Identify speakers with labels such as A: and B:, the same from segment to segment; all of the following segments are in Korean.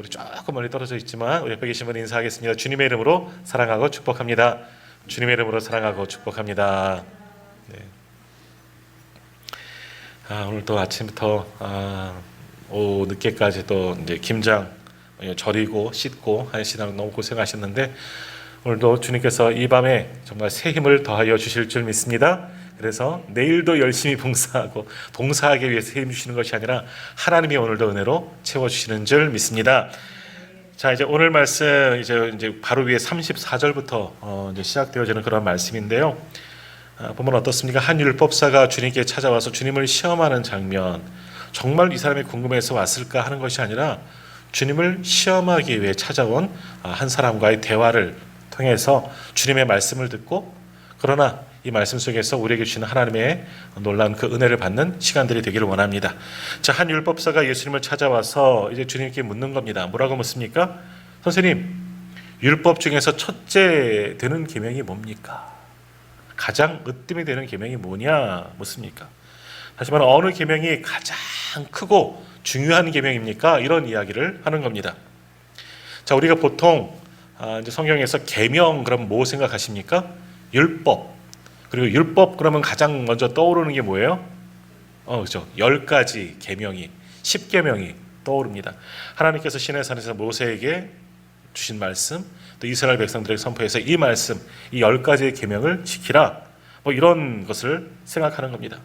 A: 우리 조금 멀리 떨어져 있지만 우리 옆에 계신 분 인사하겠습니다. 주님의 이름으로 사랑하고 축복합니다. 주님의 이름으로 사랑하고 축복합니다. 네. 오늘 또 아침부터 오후 늦게까지 또 이제 김장 절이고 씻고 하시느라 너무 고생하셨는데 오늘도 주님께서 이 밤에 정말 새 힘을 더하여 주실 줄 믿습니다. 그래서 내일도 열심히 봉사하기 위해서 힘 주시는 것이 아니라 하나님이 오늘도 은혜로 채워주시는 줄 믿습니다. 자, 이제 오늘 말씀 이제 바로 위에 34절부터 이제 시작되어지는 그런 말씀인데요. 보면 어떻습니까? 한 율법사가 주님께 찾아와서 주님을 시험하는 장면. 정말 이 사람이 궁금해서 왔을까 하는 것이 아니라 주님을 시험하기 위해 찾아온 한 사람과의 대화를 통해서 주님의 말씀을 듣고, 그러나 이 말씀 속에서 우리에게 주시는 하나님의 놀라운 그 은혜를 받는 시간들이 되기를 원합니다. 자, 한 율법사가 예수님을 찾아와서 이제 주님께 묻는 겁니다. 뭐라고 묻습니까? 선생님, 율법 중에서 첫째 되는 계명이 뭡니까? 가장 으뜸이 되는 계명이 뭐냐 묻습니까? 다시 말해 어느 계명이 가장 크고 중요한 계명입니까? 이런 이야기를 하는 겁니다. 자, 우리가 보통 이제 성경에서 계명 그러면 뭐 생각하십니까? 율법. 그리고 율법 그러면 가장 먼저 떠오르는 게 뭐예요? 그렇죠. 10가지 계명이, 10계명이 떠오릅니다. 하나님께서 시내산에서 모세에게 주신 말씀, 또 이스라엘 백성들에게 선포해서 이 말씀, 이 10가지의 계명을 지키라, 뭐 이런 것을 생각하는 겁니다.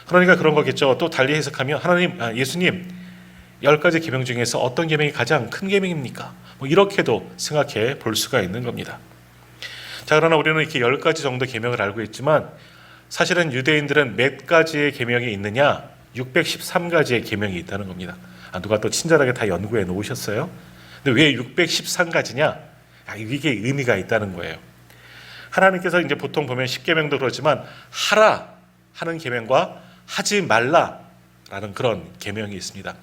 A: 그러니까 그런 거겠죠. 또 달리 해석하면 예수님 10가지 계명 중에서 어떤 계명이 가장 큰 계명입니까? 뭐 이렇게도 생각해 볼 수가 있는 겁니다. 자, 그러나 우리는 이렇게 10가지 정도 계명을 알고 있지만 사실은 유대인들은 몇 가지의 계명이 있느냐? 613가지의 계명이 있다는 겁니다. 누가 또 친절하게 다 연구해 놓으셨어요. 근데 왜 613가지냐? 이게 의미가 있다는 거예요. 하나님께서 이제 보통 보면 10계명도 그렇지만 하라 하는 계명과 하지 말라라는 그런 계명이 있습니다.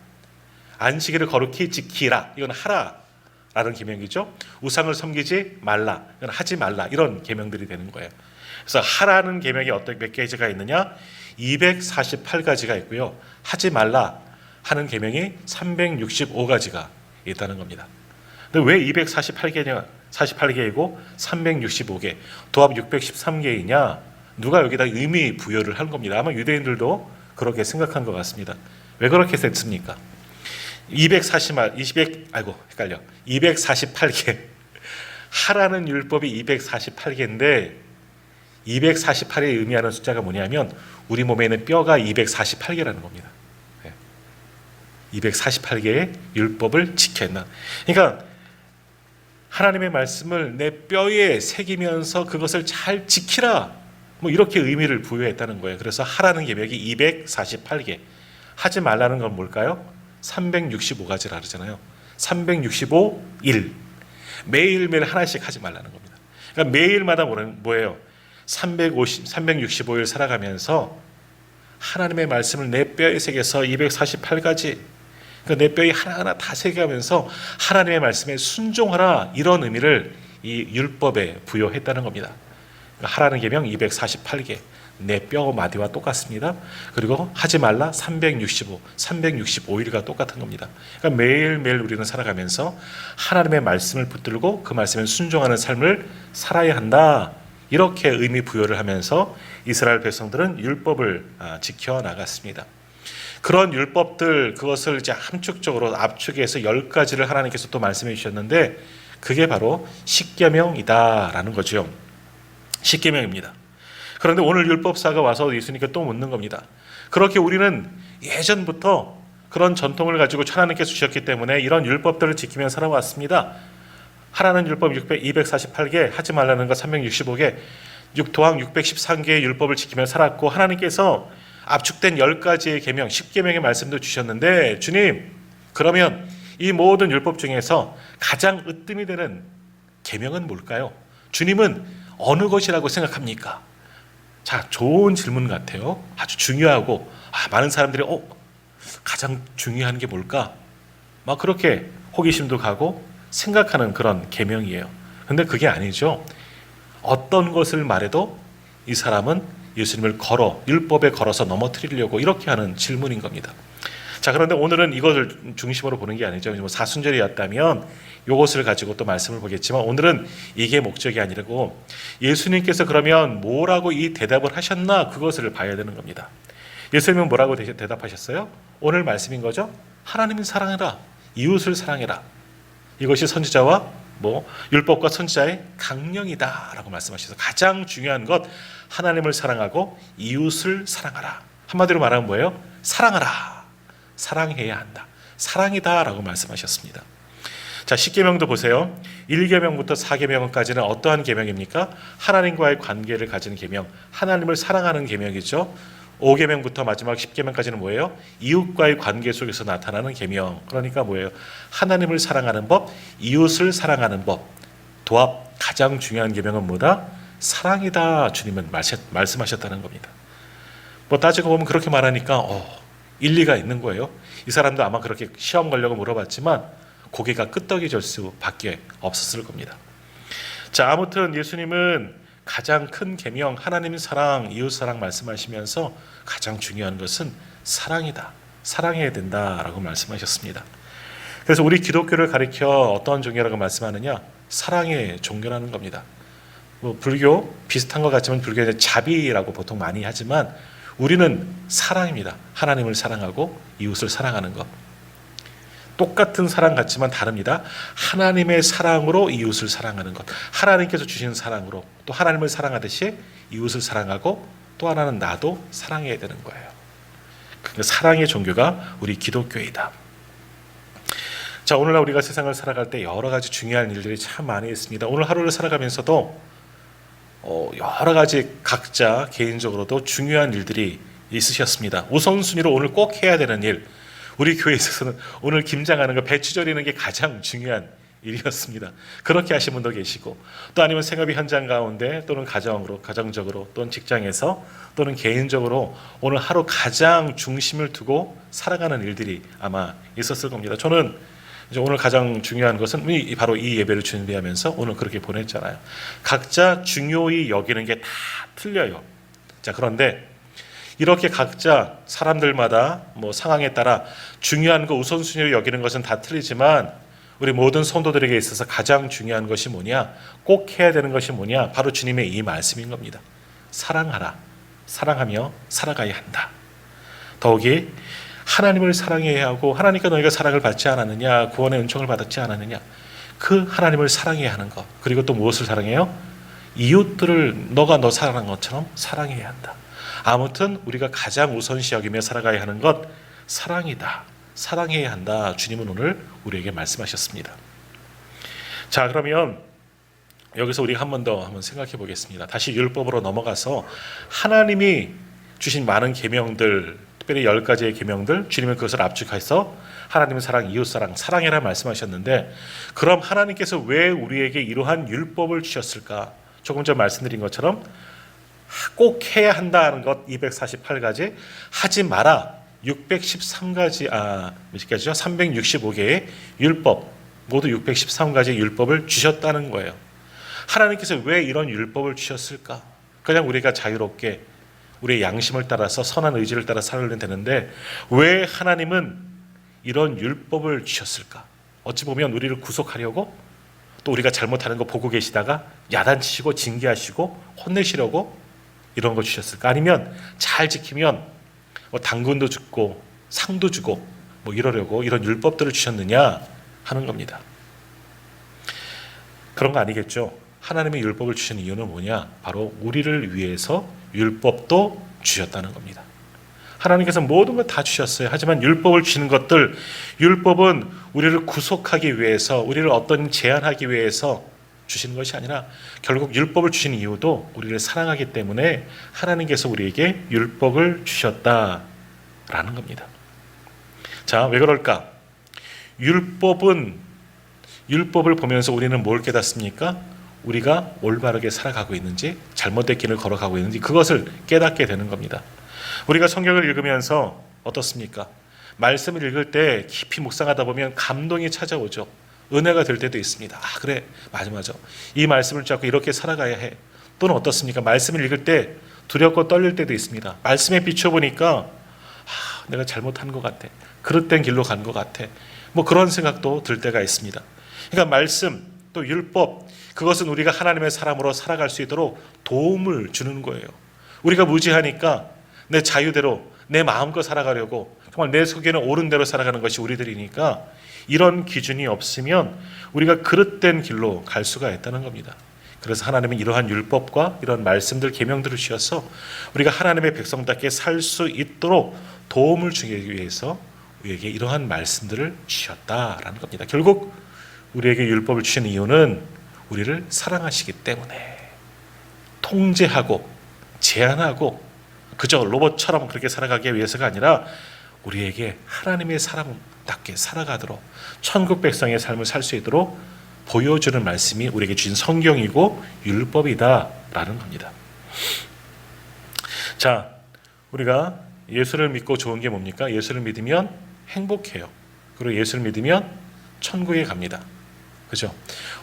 A: 안식일을 거룩히 지키라, 이건 하라라는 계명이죠. 우상을 섬기지 말라, 이건 하지 말라, 이런 계명들이 되는 거예요. 그래서 하라는 계명이 어떤 몇 가지가 있느냐? 248가지가 있고요. 하지 말라 하는 계명이 365가지가 있다는 겁니다. 근데 왜 248개이고 365개, 도합 613개이냐? 누가 여기다 의미 부여를 한 겁니다. 아마 유대인들도 그렇게 생각한 것 같습니다. 왜 그렇게 됐습니까? 248개. 하라는 율법이 248개인데 248이 의미하는 숫자가 뭐냐면 우리 몸에 있는 뼈가 248개라는 겁니다. 248개의 율법을 지켜야 한다. 그러니까 하나님의 말씀을 내 뼈에 새기면서 그것을 잘 지키라, 뭐 이렇게 의미를 부여했다는 거예요. 그래서 하라는 계명이 248개, 하지 말라는 건 뭘까요? 365가지라 그러잖아요. 365일, 매일매일 하나씩 하지 말라는 겁니다. 그러니까 매일마다 뭐예요? 365일 살아가면서 하나님의 말씀을 내 뼈에 새겨서 248가지, 그러니까 내 뼈에 하나하나 다 새겨가면서 하나님의 말씀에 순종하라, 이런 의미를 이 율법에 부여했다는 겁니다. 그러니까 하라는 계명 248개, 내 뼈 마디와 똑같습니다. 그리고 하지 말라 365일과 똑같은 겁니다. 그러니까 매일매일 우리는 살아가면서 하나님의 말씀을 붙들고 그 말씀에 순종하는 삶을 살아야 한다, 이렇게 의미 부여를 하면서 이스라엘 백성들은 율법을 지켜나갔습니다. 그런 율법들, 그것을 이제 함축적으로 압축해서 10가지를 하나님께서 또 말씀해 주셨는데 그게 바로 십계명이다라는 거죠. 십계명입니다. 그런데 오늘 율법사가 와서 예수님께 또 묻는 겁니다. 그렇게 우리는 예전부터 그런 전통을 가지고 하나님께서 주셨기 때문에 이런 율법들을 지키며 살아왔습니다. 하라는 율법 248개, 하지 말라는 것 365개, 도항 613개의 율법을 지키며 살았고 하나님께서 압축된 10가지의 계명, 10계명의 말씀도 주셨는데 주님, 그러면 이 모든 율법 중에서 가장 으뜸이 되는 계명은 뭘까요? 주님은 어느 것이라고 생각합니까? 자, 좋은 질문 같아요. 아주 중요하고 많은 사람들이 가장 중요한 게 뭘까? 막 그렇게 호기심도 가고 생각하는 그런 계명이에요. 근데 그게 아니죠. 어떤 것을 말해도 이 사람은 예수님을 율법에 걸어서 넘어뜨리려고 이렇게 하는 질문인 겁니다. 자, 그런데 오늘은 이것을 중심으로 보는 게 아니죠. 뭐 사순절이었다면 이것을 가지고 또 말씀을 보겠지만 오늘은 이게 목적이 아니고 예수님께서 그러면 뭐라고 이 대답을 하셨나 그것을 봐야 되는 겁니다. 예수님은 뭐라고 대답하셨어요? 오늘 말씀인 거죠. 하나님을 사랑해라. 이웃을 사랑해라. 이것이 선지자와 율법과 선지자의 강령이다라고 말씀하셔서 가장 중요한 것 하나님을 사랑하고 이웃을 사랑하라. 한마디로 말하면 뭐예요? 사랑하라. 사랑해야 한다. 사랑이다라고 말씀하셨습니다. 자, 10계명도 보세요. 1계명부터 4계명까지는 어떠한 계명입니까? 하나님과의 관계를 가지는 계명, 하나님을 사랑하는 계명이죠. 5계명부터 마지막 10계명까지는 뭐예요? 이웃과의 관계 속에서 나타나는 계명. 그러니까 뭐예요? 하나님을 사랑하는 법, 이웃을 사랑하는 법. 도합 가장 중요한 계명은 뭐다? 사랑이다. 주님은 말씀하셨다는 겁니다. 따지고 보면 그렇게 말하니까 일리가 있는 거예요. 이 사람도 아마 그렇게 시험 걸려고 물어봤지만 고개가 끄덕여질 수밖에 없었을 겁니다. 자, 아무튼 예수님은 가장 큰 계명 하나님 사랑, 이웃 사랑 말씀하시면서 가장 중요한 것은 사랑이다. 사랑해야 된다라고 말씀하셨습니다. 그래서 우리 기독교를 가리켜 어떤 종교라고 말씀하느냐? 사랑의 종교라는 겁니다. 불교 비슷한 것 같지만 불교는 자비라고 보통 많이 하지만 우리는 사랑입니다. 하나님을 사랑하고 이웃을 사랑하는 것. 똑같은 사랑 같지만 다릅니다. 하나님의 사랑으로 이웃을 사랑하는 것. 하나님께서 주신 사랑으로 또 하나님을 사랑하듯이 이웃을 사랑하고 또 하나는 나도 사랑해야 되는 거예요. 그러니까 사랑의 종교가 우리 기독교이다. 자, 오늘날 우리가 세상을 살아갈 때 여러 가지 중요한 일들이 참 많이 있습니다. 오늘 하루를 살아가면서도 여러 가지 각자 개인적으로도 중요한 일들이 있으셨습니다. 우선순위로 오늘 꼭 해야 되는 일, 우리 교회에 있어서는 오늘 김장하는 거, 배추 절이는 게 가장 중요한 일이었습니다. 그렇게 하신 분도 계시고 또 아니면 생업의 현장 가운데 또는 가정적으로 또는 직장에서 또는 개인적으로 오늘 하루 가장 중심을 두고 살아가는 일들이 아마 있었을 겁니다. 저는 이제 오늘 가장 중요한 것은 바로 이 예배를 준비하면서 오늘 그렇게 보냈잖아요. 각자 중요히 여기는 게 다 틀려요. 자, 그런데 이렇게 각자 사람들마다 상황에 따라 중요한 거 우선순위로 여기는 것은 다 틀리지만 우리 모든 성도들에게 있어서 가장 중요한 것이 뭐냐? 꼭 해야 되는 것이 뭐냐? 바로 주님의 이 말씀인 겁니다. 사랑하라. 사랑하며 살아가야 한다. 더욱이 하나님을 사랑해야 하고 하나님께 너희가 사랑을 받지 않았느냐? 구원의 은총을 받았지 않았느냐? 그 하나님을 사랑해야 하는 것. 그리고 또 무엇을 사랑해요? 이웃들을 너가 너 사랑하는 것처럼 사랑해야 한다. 아무튼 우리가 가장 우선시 여기며 살아가야 하는 것 사랑이다. 사랑해야 한다. 주님은 오늘 우리에게 말씀하셨습니다. 자, 그러면 여기서 우리가 한 번 더 생각해 보겠습니다. 다시 율법으로 넘어가서 하나님이 주신 많은 계명들, 특별히 10가지의 계명들, 주님은 그것을 압축해서 하나님의 사랑, 이웃 사랑, 사랑해라 말씀하셨는데 그럼 하나님께서 왜 우리에게 이러한 율법을 주셨을까? 조금 전 말씀드린 것처럼 꼭 해야 한다는 것 248가지, 하지 마라 613가지, 몇 가지죠? 365개의 율법, 모두 613가지 율법을 주셨다는 거예요. 하나님께서 왜 이런 율법을 주셨을까? 그냥 우리가 자유롭게 우리의 양심을 따라서 선한 의지를 따라 살면 되는데 왜 하나님은 이런 율법을 주셨을까? 어찌 보면 우리를 구속하려고 또 우리가 잘못하는 거 보고 계시다가 야단치시고 징계하시고 혼내시려고 이런 거 주셨을까? 아니면 잘 지키면 당근도 주고 상도 주고 이러려고 이런 율법들을 주셨느냐 하는 겁니다. 그런 거 아니겠죠. 하나님의 율법을 주신 이유는 뭐냐? 바로 우리를 위해서 율법도 주셨다는 겁니다. 하나님께서 모든 것 다 주셨어요. 하지만 율법을 주시는 것들, 율법은 우리를 구속하기 위해서, 우리를 어떤 제한하기 위해서 주시는 것이 아니라 결국 율법을 주신 이유도 우리를 사랑하기 때문에 하나님께서 우리에게 율법을 주셨다라는 겁니다. 자, 왜 그럴까? 율법을 보면서 우리는 뭘 깨닫습니까? 우리가 올바르게 살아가고 있는지, 잘못된 길을 걸어가고 있는지 그것을 깨닫게 되는 겁니다. 우리가 성경을 읽으면서 어떻습니까? 말씀을 읽을 때 깊이 묵상하다 보면 감동이 찾아오죠. 은혜가 될 때도 있습니다. 그래, 맞아. 이 말씀을 잡고 이렇게 살아가야 해. 또는 어떻습니까? 말씀을 읽을 때 두렵고 떨릴 때도 있습니다. 말씀에 비춰보니까 내가 잘못한 것 같아. 그릇된 길로 간 것 같아. 뭐 그런 생각도 들 때가 있습니다. 그러니까 말씀 또 율법, 그것은 우리가 하나님의 사람으로 살아갈 수 있도록 도움을 주는 거예요. 우리가 무지하니까 내 자유대로 내 마음껏 살아가려고 정말 내 속에는 옳은 대로 살아가는 것이 우리들이니까 이런 기준이 없으면 우리가 그릇된 길로 갈 수가 있다는 겁니다. 그래서 하나님은 이러한 율법과 이런 말씀들, 계명들을 주셔서 우리가 하나님의 백성답게 살 수 있도록 도움을 주기 위해서 우리에게 이러한 말씀들을 주셨다라는 겁니다. 결국 우리에게 율법을 주신 이유는 우리를 사랑하시기 때문에, 통제하고 제한하고 그저 로봇처럼 그렇게 살아가기 위해서가 아니라 우리에게 하나님의 사람답게 살아가도록, 천국 백성의 삶을 살 수 있도록 보여주는 말씀이 우리에게 주신 성경이고 율법이다라는 겁니다. 자, 우리가 예수를 믿고 좋은 게 뭡니까? 예수를 믿으면 행복해요. 그리고 예수를 믿으면 천국에 갑니다. 그죠?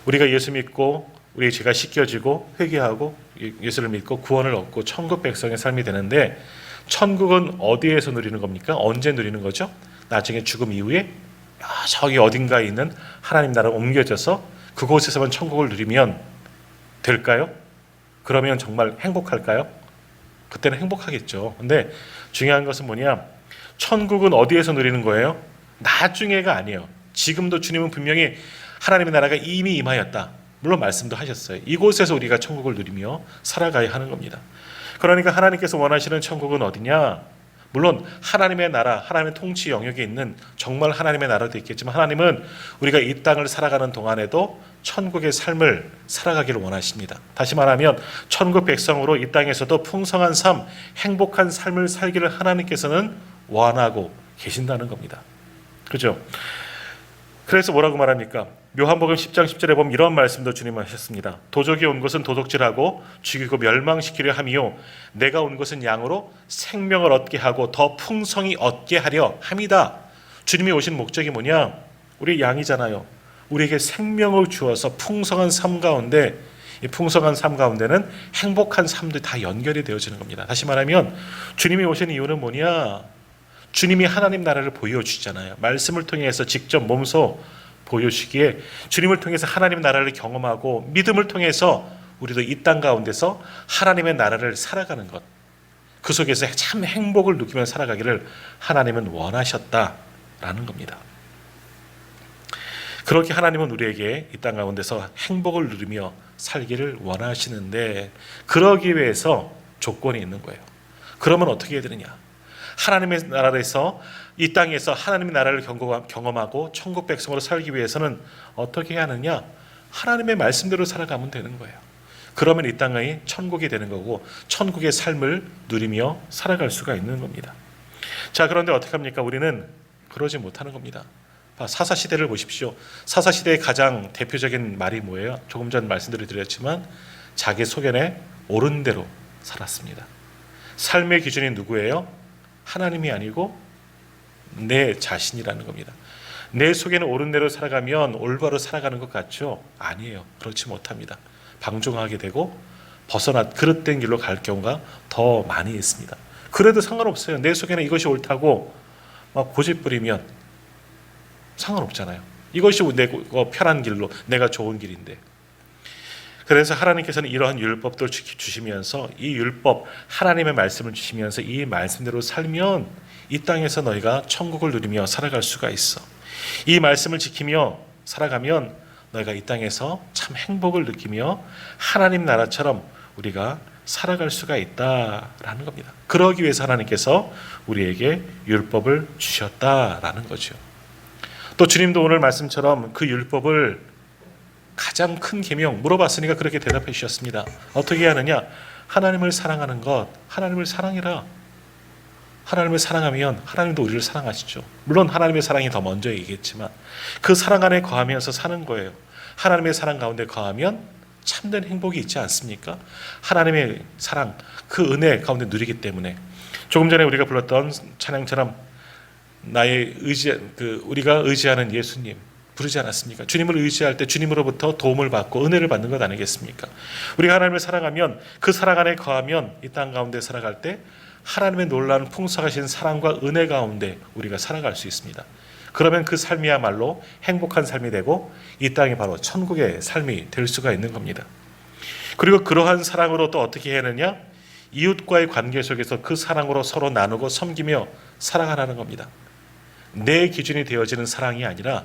A: 우리가 예수 믿고 우리의 죄가 씻겨지고 회개하고 예수를 믿고 구원을 얻고 천국 백성의 삶이 되는데, 천국은 어디에서 누리는 겁니까? 언제 누리는 거죠? 나중에 죽음 이후에 저기 어딘가에 있는 하나님 나라로 옮겨져서 그곳에서만 천국을 누리면 될까요? 그러면 정말 행복할까요? 그때는 행복하겠죠. 근데 중요한 것은 뭐냐? 천국은 어디에서 누리는 거예요? 나중에가 아니에요. 지금도 주님은 분명히 하나님의 나라가 이미 임하였다. 물론 말씀도 하셨어요. 이곳에서 우리가 천국을 누리며 살아가야 하는 겁니다. 그러니까 하나님께서 원하시는 천국은 어디냐? 물론 하나님의 나라, 하나님의 통치 영역에 있는 정말 하나님의 나라도 있겠지만, 하나님은 우리가 이 땅을 살아가는 동안에도 천국의 삶을 살아가기를 원하십니다. 다시 말하면 천국 백성으로 이 땅에서도 풍성한 삶, 행복한 삶을 살기를 하나님께서는 원하고 계신다는 겁니다. 그죠? 그래서 뭐라고 말합니까? 요한복음 10장 10절에 보면 이런 말씀도 주님 하셨습니다. 도적이 온 것은 도둑질하고 죽이고 멸망시키려 함이요, 내가 온 것은 양으로 생명을 얻게 하고 더 풍성히 얻게 하려 함이다. 주님이 오신 목적이 뭐냐? 우리 양이잖아요. 우리에게 생명을 주어서 풍성한 삶 가운데, 이 풍성한 삶 가운데는 행복한 삶도 다 연결이 되어지는 겁니다. 다시 말하면 주님이 오신 이유는 뭐냐? 주님이 하나님 나라를 보여주잖아요. 말씀을 통해서 직접 몸소 보여주시기에 주님을 통해서 하나님 나라를 경험하고 믿음을 통해서 우리도 이 땅 가운데서 하나님의 나라를 살아가는 것, 그 속에서 참 행복을 느끼며 살아가기를 하나님은 원하셨다라는 겁니다. 그렇게 하나님은 우리에게 이 땅 가운데서 행복을 누리며 살기를 원하시는데, 그러기 위해서 조건이 있는 거예요. 그러면 어떻게 해야 되느냐? 하나님의 나라에서 이 땅에서 하나님의 나라를 경험하고 천국 백성으로 살기 위해서는 어떻게 해야 하느냐? 하나님의 말씀대로 살아가면 되는 거예요. 그러면 이 땅이 천국이 되는 거고 천국의 삶을 누리며 살아갈 수가 있는 겁니다. 자, 그런데 어떻게 합니까? 우리는 그러지 못하는 겁니다. 사사시대를 보십시오. 사사시대의 가장 대표적인 말이 뭐예요? 조금 전 말씀드렸지만 자기 소견에 옳은 대로 살았습니다. 삶의 기준이 누구예요? 하나님이 아니고 내 자신이라는 겁니다. 내 속에는 옳은 대로 살아가면 올바로 살아가는 것 같죠? 아니에요. 그렇지 못합니다. 방종하게 되고 그릇된 길로 갈 경우가 더 많이 있습니다. 그래도 상관없어요. 내 속에는 이것이 옳다고 막 고집부리면 상관없잖아요. 이것이 내 편한 길로, 내가 좋은 길인데. 그래서 하나님께서는 이러한 율법도 주시면서 이 율법, 하나님의 말씀을 주시면서 이 말씀대로 살면 이 땅에서 너희가 천국을 누리며 살아갈 수가 있어. 이 말씀을 지키며 살아가면 너희가 이 땅에서 참 행복을 느끼며 하나님 나라처럼 우리가 살아갈 수가 있다라는 겁니다. 그러기 위해서 하나님께서 우리에게 율법을 주셨다라는 거죠. 또 주님도 오늘 말씀처럼 그 율법을 가장 큰 계명 물어봤으니까 그렇게 대답해 주셨습니다. 어떻게 하느냐? 하나님을 사랑하는 것, 하나님을 사랑해라. 하나님을 사랑하면 하나님도 우리를 사랑하시죠. 물론 하나님의 사랑이 더 먼저 얘기했지만 그 사랑 안에 거하면서 사는 거예요. 하나님의 사랑 가운데 거하면 참된 행복이 있지 않습니까? 하나님의 사랑, 그 은혜 가운데 누리기 때문에. 조금 전에 우리가 불렀던 찬양처럼 나의 우리가 의지하는 예수님, 부르지 않았습니까? 주님을 의지할 때 주님으로부터 도움을 받고 은혜를 받는 것 아니겠습니까? 우리가 하나님을 사랑하면 그 사랑 안에 거하면 이 땅 가운데 살아갈 때 하나님의 놀라운 풍성하신 사랑과 은혜 가운데 우리가 살아갈 수 있습니다. 그러면 그 삶이야말로 행복한 삶이 되고 이 땅이 바로 천국의 삶이 될 수가 있는 겁니다. 그리고 그러한 사랑으로 또 어떻게 해야 하느냐? 이웃과의 관계 속에서 그 사랑으로 서로 나누고 섬기며 살아가라는 겁니다. 내 기준이 되어지는 사랑이 아니라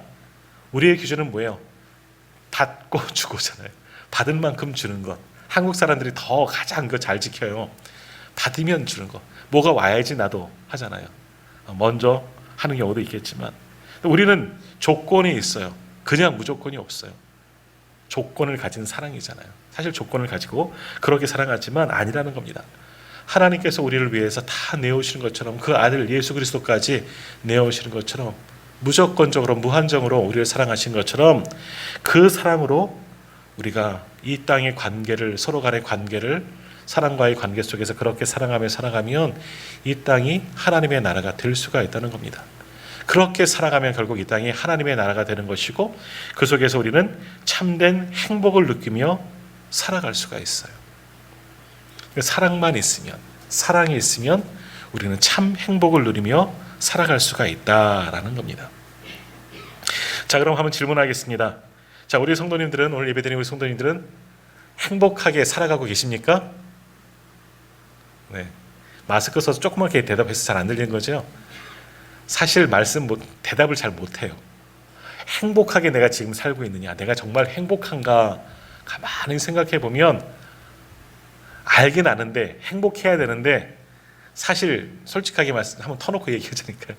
A: 우리의 기준은 뭐예요? 받고 주고잖아요. 받은 만큼 주는 것. 한국 사람들이 더 가장 그 잘 지켜요. 받으면 주는 것. 뭐가 와야지 나도 하잖아요. 먼저 하는 경우도 있겠지만 우리는 조건이 있어요. 그냥 무조건이 없어요. 조건을 가진 사랑이잖아요. 사실 조건을 가지고 그렇게 사랑하지만 아니라는 겁니다. 하나님께서 우리를 위해서 다 내어오시는 것처럼 그 아들 예수 그리스도까지 내어오시는 것처럼 무조건적으로 무한정으로 우리를 사랑하신 것처럼 그 사랑으로 우리가 이 땅의 관계를 서로 간의 관계를 사랑과의 관계 속에서 그렇게 사랑하며 살아가면 이 땅이 하나님의 나라가 될 수가 있다는 겁니다. 그렇게 살아가면 결국 이 땅이 하나님의 나라가 되는 것이고 그 속에서 우리는 참된 행복을 느끼며 살아갈 수가 있어요. 사랑만 있으면, 사랑이 있으면 우리는 참 행복을 누리며 살아갈 수가 있다라는 겁니다. 자, 그럼 한번 질문하겠습니다. 자, 우리 성도님들은 오늘 예배드리는 우리 성도님들은 행복하게 살아가고 계십니까? 네. 마스크 써서 조그맣게 대답해서 잘 안 들리는 거죠? 사실 대답을 잘 못해요. 행복하게 내가 지금 살고 있느냐, 내가 정말 행복한가 가만히 생각해 보면 알긴 아는데 행복해야 되는데 사실 솔직하게 한번 터놓고 얘기하자니까요.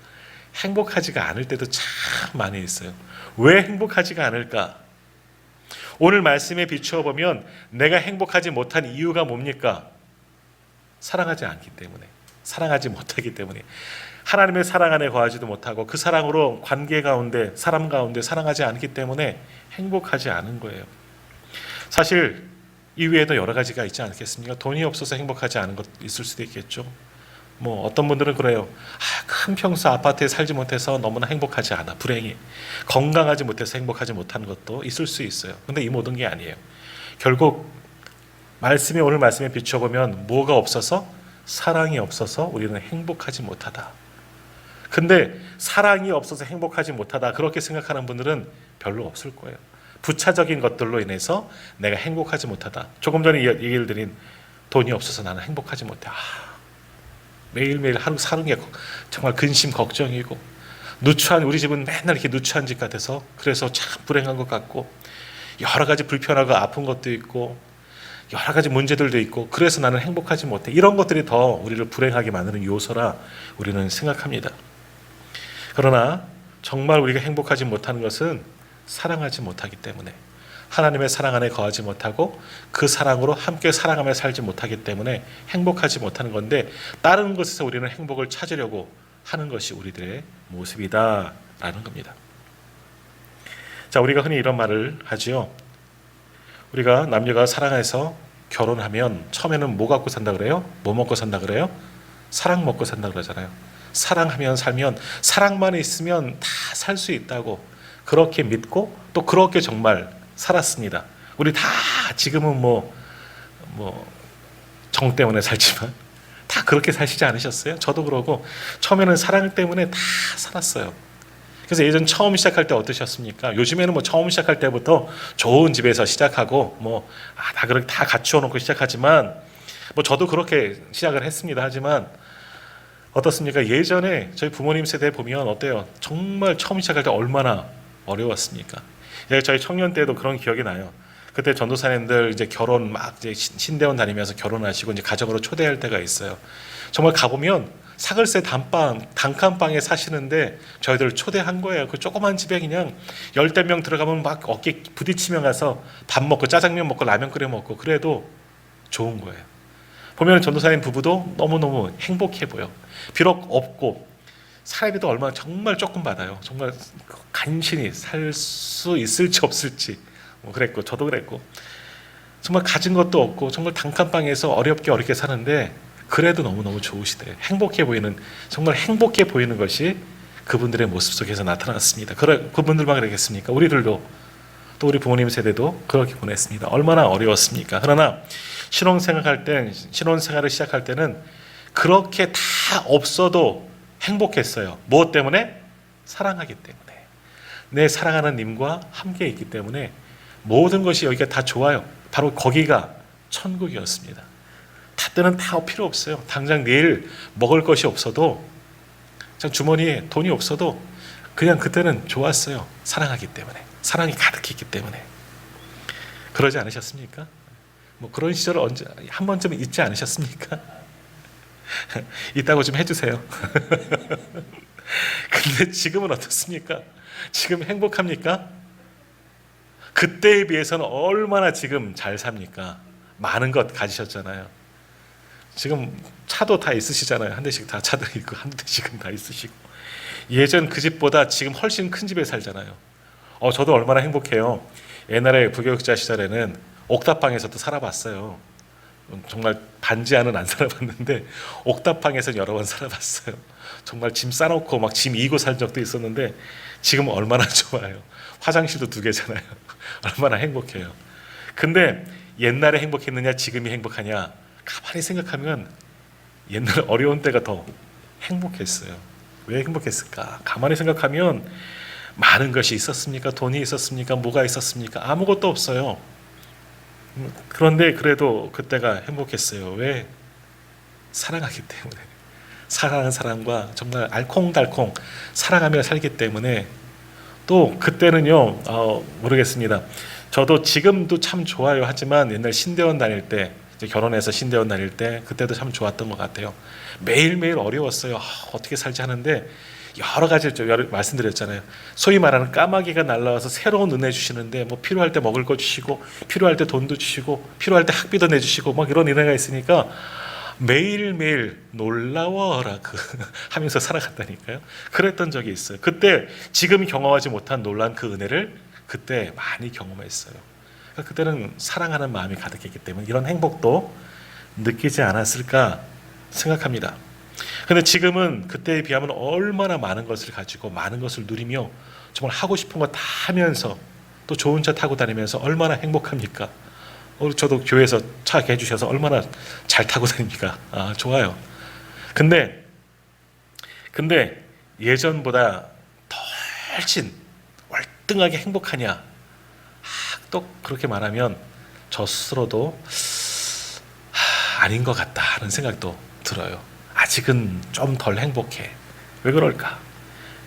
A: 행복하지가 않을 때도 참 많이 있어요. 왜 행복하지가 않을까? 오늘 말씀에 비추어 보면 내가 행복하지 못한 이유가 뭡니까? 사랑하지 않기 때문에, 사랑하지 못하기 때문에, 하나님의 사랑 안에 거하지도 못하고 그 사랑으로 관계 가운데, 사람 가운데 사랑하지 않기 때문에 행복하지 않은 거예요. 사실 이외에도 여러 가지가 있지 않겠습니까? 돈이 없어서 행복하지 않은 것 있을 수도 있겠죠. 뭐 어떤 분들은 그래요. 큰 평수 아파트에 살지 못해서 너무나 행복하지 않아. 불행히 건강하지 못해서 행복하지 못하는 것도 있을 수 있어요. 근데 이 모든 게 아니에요. 결국 오늘 말씀에 비춰보면 뭐가 없어서? 사랑이 없어서 우리는 행복하지 못하다. 근데 사랑이 없어서 행복하지 못하다 그렇게 생각하는 분들은 별로 없을 거예요. 부차적인 것들로 인해서 내가 행복하지 못하다. 조금 전에 얘기를 드린 돈이 없어서 나는 행복하지 못해. 매일매일 하루 사는 게 정말 근심 걱정이고 누추한, 우리 집은 맨날 이렇게 누추한 집 같아서 그래서 참 불행한 것 같고 여러 가지 불편하고 아픈 것도 있고 여러 가지 문제들도 있고 그래서 나는 행복하지 못해. 이런 것들이 더 우리를 불행하게 만드는 요소라 우리는 생각합니다. 그러나 정말 우리가 행복하지 못하는 것은 사랑하지 못하기 때문에, 하나님의 사랑 안에 거하지 못하고 그 사랑으로 함께 사랑하며 살지 못하기 때문에 행복하지 못하는 건데 다른 것에서 우리는 행복을 찾으려고 하는 것이 우리들의 모습이다라는 겁니다. 자, 우리가 흔히 이런 말을 하지요. 우리가 남녀가 사랑해서 결혼하면 처음에는 뭐 갖고 산다 그래요? 뭐 먹고 산다 그래요? 사랑 먹고 산다 그러잖아요. 사랑하면 살면, 사랑만 있으면 다 살 수 있다고 그렇게 믿고 또 그렇게 정말 살았습니다. 우리 다 지금은 정 때문에 살지만 다 그렇게 사시지 않으셨어요? 저도 그러고 처음에는 사랑 때문에 다 살았어요. 그래서 예전 처음 시작할 때 어떠셨습니까? 요즘에는 처음 시작할 때부터 좋은 집에서 시작하고 그렇게 다 갖추어 놓고 시작하지만 저도 그렇게 시작을 했습니다. 하지만 어떻습니까? 예전에 저희 부모님 세대 보면 어때요? 정말 처음 시작할 때 얼마나 어려웠습니까? 저희 청년 때도 그런 기억이 나요. 그때 전도사님들 이제 결혼 이제 신대원 다니면서 결혼하시고 이제 가정으로 초대할 때가 있어요. 정말 가보면 사글세 단칸방에 사시는데 저희들 초대한 거예요. 그 조그만 집에 그냥 10명 들어가면 막 어깨 부딪히며 가서 밥 먹고 짜장면 먹고 라면 끓여 먹고 그래도 좋은 거예요. 보면 전도사님 부부도 너무너무 행복해 보여. 비록 없고 사례비도 얼마나 정말 조금 받아요. 정말 간신히 살 수 있을지 없을지 그랬고 저도 그랬고 정말 가진 것도 없고 정말 단칸방에서 어렵게 사는데 그래도 너무너무 좋으시대. 행복해 보이는, 정말 행복해 보이는 것이 그분들의 모습 속에서 나타났습니다. 그분들만 그러겠습니까? 우리들도, 또 우리 부모님 세대도 그렇게 보냈습니다. 얼마나 어려웠습니까? 그러나 신혼생활을 시작할 때는 그렇게 다 없어도 행복했어요. 무엇 때문에? 사랑하기 때문에. 내 사랑하는 님과 함께 있기 때문에 모든 것이 여기가 다 좋아요. 바로 거기가 천국이었습니다. 때는 다 필요 없어요. 당장 내일 먹을 것이 없어도, 주머니에 돈이 없어도 그냥 그때는 좋았어요. 사랑하기 때문에, 사랑이 가득했기 때문에. 그러지 않으셨습니까? 뭐 그런 시절을 언제 한 번쯤은 잊지 않으셨습니까? 있다고 좀 해주세요. 근데 지금은 어떻습니까? 지금 행복합니까? 그때에 비해서는 얼마나 지금 잘 삽니까? 많은 것 가지셨잖아요. 지금 차도 다 있으시잖아요. 한 대씩 다 차도 있고 한 대씩은 다 있으시고. 예전 그 집보다 지금 훨씬 큰 집에 살잖아요. 저도 얼마나 행복해요. 옛날에 부교육자 시절에는 옥탑방에서도 살아봤어요. 정말 반지하는 안 살아봤는데 옥탑방에서 여러 번 살아봤어요. 정말 짐 싸놓고 막 짐 이고 살 적도 있었는데 지금 얼마나 좋아요. 화장실도 2개잖아요. 얼마나 행복해요. 근데 옛날에 행복했느냐 지금이 행복하냐, 가만히 생각하면 옛날 어려운 때가 더 행복했어요. 왜 행복했을까? 가만히 생각하면 많은 것이 있었습니까? 돈이 있었습니까? 뭐가 있었습니까? 아무것도 없어요. 그런데 그래도 그때가 행복했어요. 왜? 사랑하기 때문에. 사랑하는 사람과 정말 알콩달콩 사랑하며 살기 때문에. 또 그때는요, 모르겠습니다. 저도 지금도 참 좋아요. 하지만 옛날 신대원 다닐 때, 이제 결혼해서 신대원 다닐 때 그때도 참 좋았던 것 같아요. 매일매일 어려웠어요. 어떻게 살지 하는데 여러 가지 말씀드렸잖아요. 소위 말하는 까마귀가 날라와서 새로운 은혜 주시는데, 뭐 필요할 때 먹을 거 주시고, 필요할 때 돈도 주시고, 필요할 때 학비도 내주시고, 막 이런 은혜가 있으니까 매일매일 놀라워라 하면서 살아갔다니까요. 그랬던 적이 있어요. 그때 지금 경험하지 못한 놀란 그 은혜를 그때 많이 경험했어요. 그러니까 그때는 사랑하는 마음이 가득했기 때문에 이런 행복도 느끼지 않았을까 생각합니다. 그런데 지금은 그때에 비하면 얼마나 많은 것을 가지고 많은 것을 누리며 정말 하고 싶은 거 다 하면서 또 좋은 차 타고 다니면서 얼마나 행복합니까? 저도 교회에서 차 해주셔서 얼마나 잘 타고 다닙니까? 좋아요. 근데 예전보다 더 훨씬 월등하게 행복하냐? 또 그렇게 말하면 저 스스로도 아닌 것 같다 하는 생각도 들어요. 아직은 좀 덜 행복해. 왜 그럴까?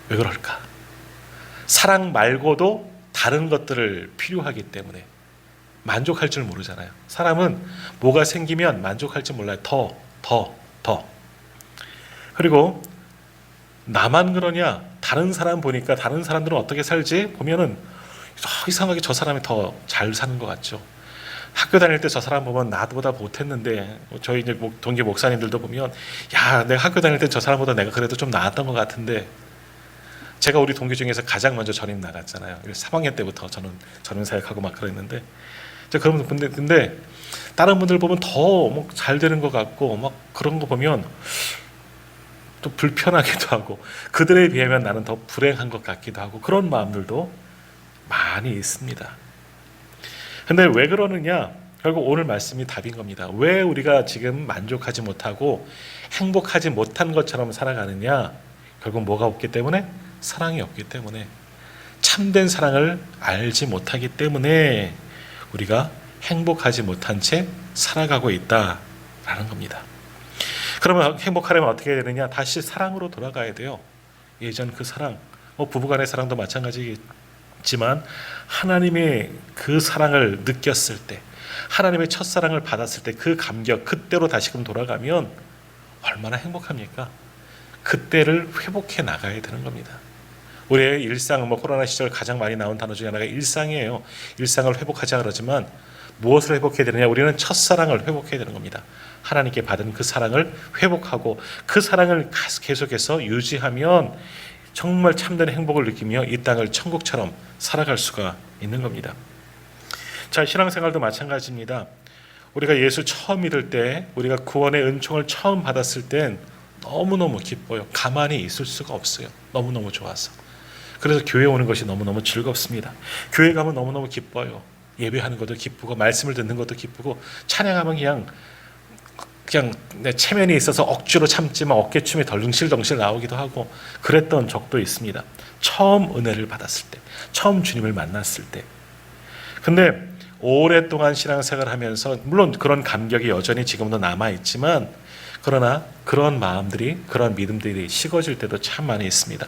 A: 왜 그럴까? 사랑 말고도 다른 것들을 필요하기 때문에 만족할 줄 모르잖아요. 사람은 뭐가 생기면 만족할 줄 몰라요. 더. 그리고 나만 그러냐? 다른 사람 보니까 다른 사람들은 어떻게 살지? 보면은 이상하게 저 사람이 더 잘 사는 것 같죠. 학교 다닐 때 저 사람 보면 나보다 못했는데, 저희 이제 동기 목사님들도 보면, 야, 내가 학교 다닐 때 저 사람보다 내가 그래도 좀 나았던 것 같은데, 제가 우리 동기 중에서 가장 먼저 전임 나갔잖아요. 3학년 때부터 저는 전임 사역하고 막 그랬는데, 그러면 근데 다른 분들 보면 더 잘 되는 것 같고 막 그런 거 보면 또 불편하기도 하고, 그들에 비하면 나는 더 불행한 것 같기도 하고, 그런 마음들도 많이 있습니다. 근데 왜 그러느냐? 결국 오늘 말씀이 답인 겁니다. 왜 우리가 지금 만족하지 못하고 행복하지 못한 것처럼 살아가느냐? 결국 뭐가 없기 때문에? 사랑이 없기 때문에, 참된 사랑을 알지 못하기 때문에 우리가 행복하지 못한 채 살아가고 있다라는 겁니다. 그러면 행복하려면 어떻게 해야 되느냐? 다시 사랑으로 돌아가야 돼요. 예전 그 사랑, 부부간의 사랑도 마찬가지지만 하나님의 그 사랑을 느꼈을 때, 하나님의 첫사랑을 받았을 때 그 감격, 그때로 다시금 돌아가면 얼마나 행복합니까? 그때를 회복해 나가야 되는 겁니다. 우리의 일상, 코로나 시절 가장 많이 나온 단어 중에 하나가 일상이에요. 일상을 회복하자 그러지만 무엇을 회복해야 되느냐? 우리는 첫사랑을 회복해야 되는 겁니다. 하나님께 받은 그 사랑을 회복하고 그 사랑을 계속해서 유지하면 정말 참된 행복을 느끼며 이 땅을 천국처럼 살아갈 수가 있는 겁니다. 자, 신앙생활도 마찬가지입니다. 우리가 예수 처음 믿을 때, 우리가 구원의 은총을 처음 받았을 땐 너무너무 기뻐요. 가만히 있을 수가 없어요. 너무너무 좋아서. 그래서 교회 오는 것이 너무너무 즐겁습니다. 교회 가면 너무너무 기뻐요. 예배하는 것도 기쁘고 말씀을 듣는 것도 기쁘고 찬양하면 그냥 내 체면이 있어서 억지로 참지만 어깨춤이 덜덩실덩실 나오기도 하고 그랬던 적도 있습니다. 처음 은혜를 받았을 때, 처음 주님을 만났을 때. 근데 오랫동안 신앙생활을 하면서 물론 그런 감격이 여전히 지금도 남아있지만 그러나 그런 마음들이, 그런 믿음들이 식어질 때도 참 많이 있습니다.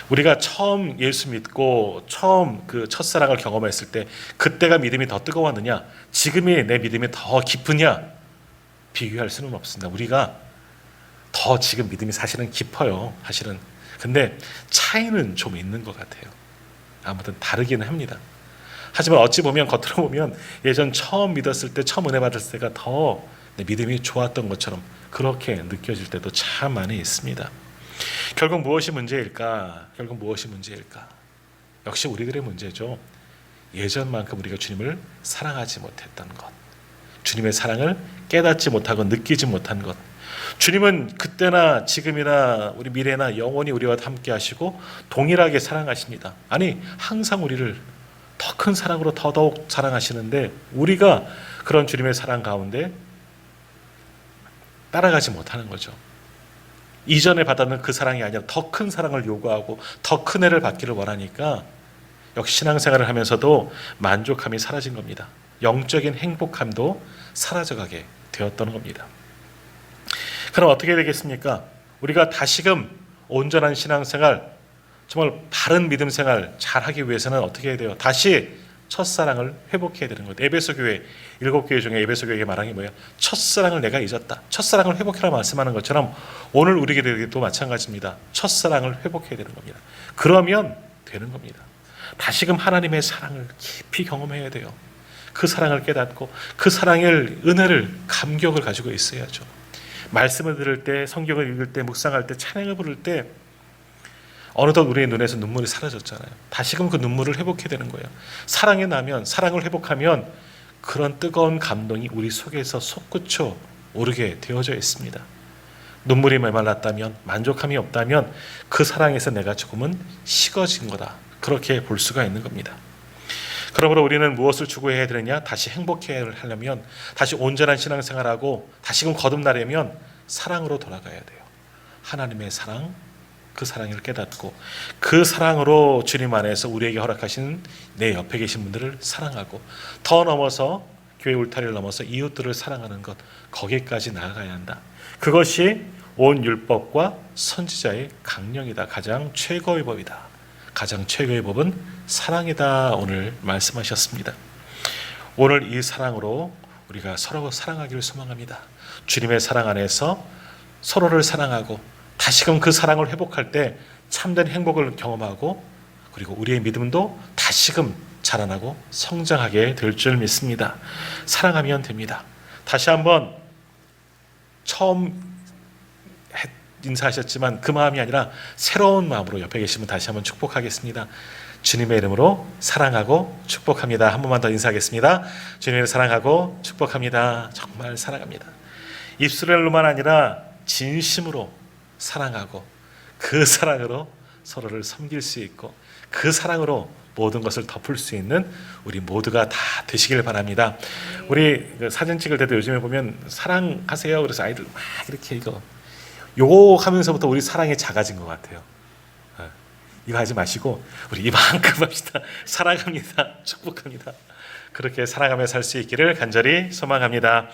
A: 우리가 처음 예수 믿고 처음 그 첫사랑을 경험했을 때 그때가 믿음이 더 뜨거웠느냐, 지금이 내 믿음이 더 깊으냐 비교할 수는 없습니다. 우리가 더 지금 믿음이 사실은 깊어요. 사실은. 근데 차이는 좀 있는 것 같아요. 아무튼 다르기는 합니다. 하지만 어찌 보면 겉으로 보면 예전 처음 믿었을 때, 처음 은혜 받았을 때가 더 내 믿음이 좋았던 것처럼 그렇게 느껴질 때도 참 많이 있습니다. 결국 무엇이 문제일까? 결국 무엇이 문제일까? 역시 우리들의 문제죠. 예전만큼 우리가 주님을 사랑하지 못했던 것, 주님의 사랑을 깨닫지 못하고 느끼지 못한 것. 주님은 그때나 지금이나 우리 미래나 영원히 우리와 함께 하시고 동일하게 사랑하십니다. 아니 항상 우리를 더 큰 사랑으로 더더욱 사랑하시는데 우리가 그런 주님의 사랑 가운데 따라가지 못하는 거죠. 이전에 받았는 그 사랑이 아니라 더 큰 사랑을 요구하고 더 큰 애를 받기를 원하니까 역시 신앙생활을 하면서도 만족함이 사라진 겁니다. 영적인 행복함도 사라져가게 되었던 겁니다. 그럼 어떻게 되겠습니까? 우리가 다시금 온전한 신앙생활, 정말 바른 믿음 생활 잘하기 위해서는 어떻게 해야 돼요? 다시 첫사랑을 회복해야 되는 거예요. 에베소 교회 7교회 중에 에베소 교회가 말한 게 뭐예요? 첫사랑을 내가 잊었다. 첫사랑을 회복해라 말씀하는 것처럼 오늘 우리에게도 마찬가지입니다. 첫사랑을 회복해야 되는 겁니다. 그러면 되는 겁니다. 다시금 하나님의 사랑을 깊이 경험해야 돼요. 그 사랑을 깨닫고 그 사랑의 은혜를, 감격을 가지고 있어야죠. 말씀을 들을 때, 성경을 읽을 때, 묵상할 때, 찬양을 부를 때 어느덧 우리의 눈에서 눈물이 사라졌잖아요. 다시금 그 눈물을 회복해야 되는 거예요. 사랑에 나면, 사랑을 회복하면 그런 뜨거운 감동이 우리 속에서 솟구쳐 오르게 되어져 있습니다. 눈물이 메말랐다면, 만족함이 없다면 그 사랑에서 내가 조금은 식어진 거다. 그렇게 볼 수가 있는 겁니다. 그러므로 우리는 무엇을 추구해야 되느냐? 다시 행복해야 하려면, 다시 온전한 신앙생활하고 다시금 거듭나려면 사랑으로 돌아가야 돼요. 하나님의 사랑, 그 사랑을 깨닫고 그 사랑으로 주님 안에서 우리에게 허락하신 내 옆에 계신 분들을 사랑하고 더 넘어서 교회 울타리를 넘어서 이웃들을 사랑하는 것, 거기까지 나아가야 한다. 그것이 온 율법과 선지자의 강령이다. 가장 최고의 법이다. 가장 최고의 법은 사랑이다. 오늘 말씀하셨습니다. 오늘 이 사랑으로 우리가 서로 사랑하기를 소망합니다. 주님의 사랑 안에서 서로를 사랑하고 다시금 그 사랑을 회복할 때 참된 행복을 경험하고 그리고 우리의 믿음도 다시금 자라나고 성장하게 될 줄 믿습니다. 사랑하면 됩니다. 다시 한번 처음 인사하셨지만 그 마음이 아니라 새로운 마음으로 옆에 계시면 다시 한번 축복하겠습니다. 주님의 이름으로 사랑하고 축복합니다. 한 번만 더 인사하겠습니다. 주님을 사랑하고 축복합니다. 정말 사랑합니다. 입술로만 아니라 진심으로 사랑하고 그 사랑으로 서로를 섬길 수 있고 그 사랑으로 모든 것을 덮을 수 있는 우리 모두가 다 되시길 바랍니다. 우리 사진 찍을 때도 요즘에 보면 사랑하세요. 그래서 아이들 막 이렇게 요거 하면서부터 우리 사랑이 작아진 것 같아요. 이거 하지 마시고 우리 이만큼 합시다. 사랑합니다. 축복합니다. 그렇게 사랑하며 살 수 있기를 간절히 소망합니다.